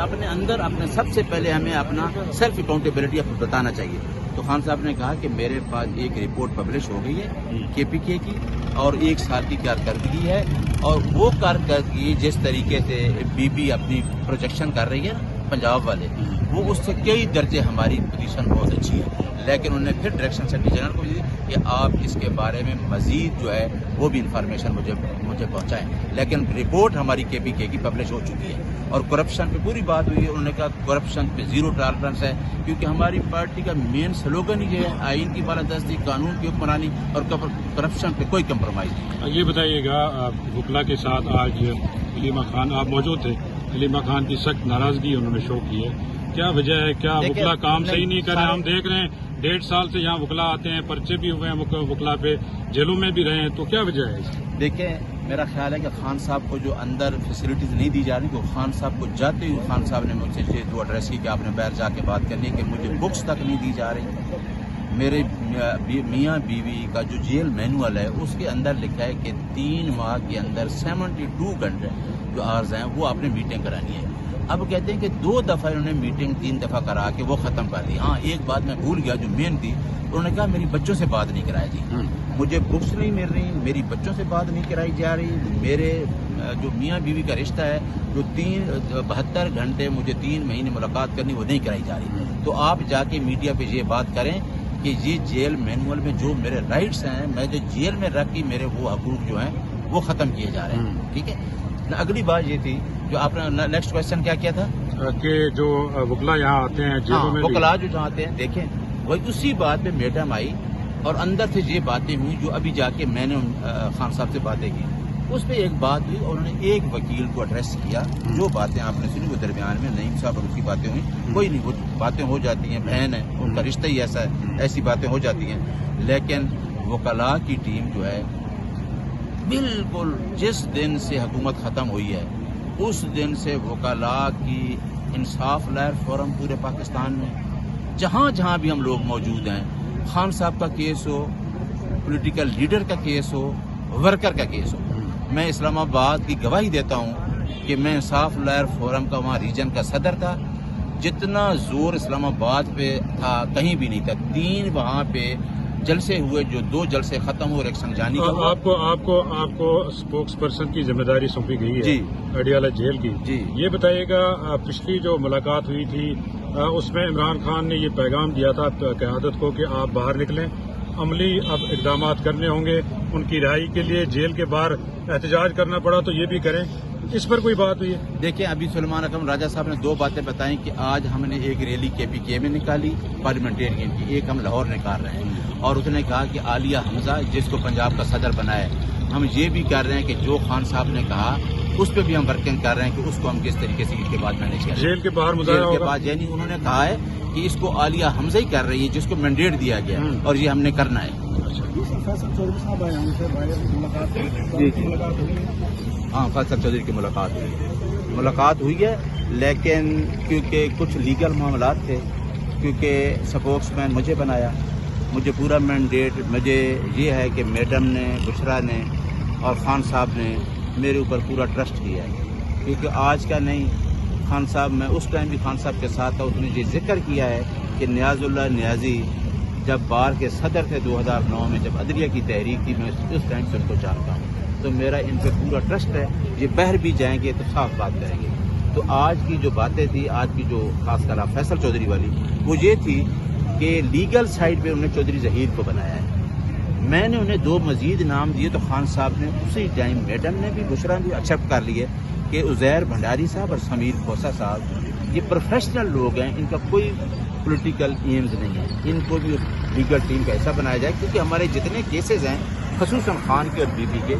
اپنے اندر سب سے پہلے ہمیں اپنا سیلف اکاؤنٹیبلٹی بتانا چاہیے. تو خان صاحب نے کہا کہ میرے پاس ایک رپورٹ پبلش ہو گئی ہے کے پی کے کی اور 1 سال کی کارکردگی ہے, اور وہ کارکردگی جس طریقے سے بی بی اپنی پروجیکشن کر رہی ہے پنجاب والے, وہ اس سے کئی درجے ہماری پوزیشن بہت اچھی ہے. لیکن انہوں نے پھر ڈائریکشن سیکرٹری جنرل کو دی کہ آپ اس کے بارے میں مزید جو ہے وہ بھی انفارمیشن مجھے پہنچائیں. لیکن رپورٹ ہماری کے پی کے کی پبلش ہو چکی ہے, اور کرپشن پہ پوری بات ہوئی ہے. انہوں نے کہا کرپشن پہ 0 ٹالرنس ہے, کیونکہ ہماری پارٹی کا مین سلوگن یہ ہے آئین کی بالادستی, قانون کی حکمرانی, اور کرپشن پہ کوئی کمپرومائز نہیں. یہ بتائیے گا, وکلا کے ساتھ آج علیمہ خان آپ موجود تھے, علیمہ خان کی سخت ناراضگی انہوں نے شو کی ہے, کیا وجہ ہے؟ کیا وکلا کام صحیح نہیں کر رہے؟ ہم دیکھ رہے ہیں 1.5 سال سے یہاں وکلا آتے ہیں, پرچے بھی ہوئے ہیں وکلا پہ, جیلوں میں بھی رہے ہیں, تو کیا وجہ ہے؟ دیکھیں, میرا خیال ہے کہ خان صاحب کو جو اندر فیسلٹیز نہیں دی جا رہی, تو خان صاحب کو جاتے ہوئے خان صاحب نے مجھ سے یہ ایڈریس کی کہ آپ نے باہر جا کے بات کرنی ہے کہ مجھے بکس تک نہیں دی جا رہی. میرے میاں بیوی کا جو جیل مینول ہے اس کے اندر لکھا ہے کہ 3 ماہ کے اندر 72 گھنٹے جو عارض ہیں وہ آپ نے میٹنگ کرانی ہے. اب کہتے ہیں کہ 2 دفعہ انہوں نے میٹنگ 3 دفعہ کرا کے وہ ختم کر دی. ہاں, ایک بات میں بھول گیا جو مین تھی, انہوں نے کہا میری بچوں سے بات نہیں کرائی جی, مجھے بکس نہیں مل رہی, میری بچوں سے بات نہیں کرائی جا رہی, میرے جو میاں بیوی کا رشتہ ہے جو 72 گھنٹے مجھے 3 مہینے ملاقات کرنی وہ نہیں کرائی جا رہی. تو آپ جا کے میڈیا پہ یہ بات کریں کہ یہ جیل مینول میں جو میرے رائٹس ہیں, میں جو جیل میں رکھ کے میرے وہ حقوق جو ہیں وہ ختم کیے جا رہے ہیں. ٹھیک ہے. اگلی بات یہ تھی جو آپ نے نیکسٹ کوشچن کیا تھا کہ جو وکلا یہاں آتے ہیں جیلوں میں, وکلا جو جہاں آتے ہیں, دیکھیں وہی اسی بات پہ میڈم آئی اور اندر سے یہ باتیں ہوئی جو ابھی جا کے میں نے خان صاحب سے باتیں کی. اس پہ ایک بات ہوئی اور انہوں نے ایک وکیل کو ایڈریس کیا. جو باتیں آپ نے سنی وہ درمیان میں نعیم صاحب اور اس کی باتیں ہوئی, کوئی نہیں, وہ باتیں ہو جاتی ہیں, بہن ہے, ان کا رشتہ ہی ایسا ہے, ایسی باتیں ہو جاتی ہیں. لیکن وکلاء کی ٹیم جو ہے بالکل جس دن سے حکومت ختم ہوئی ہے اس دن سے وکلاء کی انصاف لہر فورم پورے پاکستان میں جہاں جہاں بھی ہم لوگ موجود ہیں, خان صاحب کا کیس ہو, پولیٹیکل لیڈر کا کیس ہو, ورکر کا کیس ہو, میں اسلام آباد کی گواہی دیتا ہوں کہ میں انصاف لہر فورم کا وہاں ریجن کا صدر تھا. جتنا زور اسلام آباد پہ تھا کہیں بھی نہیں تھا. 3 وہاں پہ جلسے ہوئے, جو 2 جلسے ختم ہوئے, ایک سنجانی کا. آپ کو اسپوکس پرسن کی ذمہ داری سونپی گئی ہے جی اڈیالہ جیل کی. جی, یہ بتائیے گا, پچھلی جو ملاقات ہوئی تھی اس میں عمران خان نے یہ پیغام دیا تھا قیادت کو کہ آپ باہر نکلیں, عملی اب اقدامات کرنے ہوں گے, ان کی رہائی کے لیے جیل کے باہر احتجاج کرنا پڑا تو یہ بھی کریں, اس پر کوئی بات ہوئی ہے؟ دیکھیں, ابھی سلمان اکرم راجہ صاحب نے 2 باتیں بتائیں کہ آج ہم نے ایک ریلی کے پی کے میں نکالی پارلیمنٹرین کی, ایک ہم لاہور نکال رہے ہیں, اور اس نے کہا کہ عالیہ حمزہ جس کو پنجاب کا صدر بنایا, ہم یہ بھی کر رہے ہیں کہ جو خان صاحب نے کہا اس پہ بھی ہم ورکنگ کر رہے ہیں کہ اس کو ہم کس طریقے سے اس کے بعد مینیج کریں. جیل کے باہر مظاہرہ جیل کے بعد یعنی انہوں نے کہا ہے کہ اس کو عالیہ حمزہ ہی کر رہی ہے جس کو مینڈیٹ دیا گیا اور یہ ہم نے کرنا ہے. ہاں, فیصل چودھری کی ملاقات ہوئی ہے, لیکن کیونکہ کچھ لیگل معاملات تھے, کیونکہ سپوکس مین مجھے بنایا, مجھے پورا مینڈیٹ مجھے یہ ہے کہ میڈم نے, بشرا نے اور خان صاحب نے میرے اوپر پورا ٹرسٹ کیا ہے. کیونکہ آج کا نہیں, خان صاحب, میں اس ٹائم بھی خان صاحب کے ساتھ تھا, اس نے یہ ذکر کیا ہے کہ نیاز اللہ نیازی جب بار کے صدر تھے 2009 میں, جب عدلیہ کی تحریک تھی, میں اس ٹائم سے ان کو جانتا ہوں, تو میرا ان پہ پورا ٹرسٹ ہے. یہ باہر بھی جائیں گے تو صاف بات کریں گے. تو آج کی جو باتیں تھی, آج کی جو خاص کر فیصل چودھری والی, وہ یہ تھی کہ لیگل سائڈ پہ انہوں نے چودھری ظہیر کو بنایا ہے. میں نے انہیں 2 مزید نام دیے, تو خان صاحب نے اسی ٹائم, میڈم نے بھی, بشرا نے بھی ایکسیپٹ کر لیے کہ عزیر بھنڈاری صاحب اور سمیر کھوسا صاحب یہ پروفیشنل لوگ ہیں, ان کا کوئی پولیٹیکل ایمز نہیں ہے, ان کو بھی لیگل ٹیم کا ایسا بنایا جائے. کیونکہ ہمارے جتنے کیسز ہیں خصوصاً خان کے اور بی بی کے,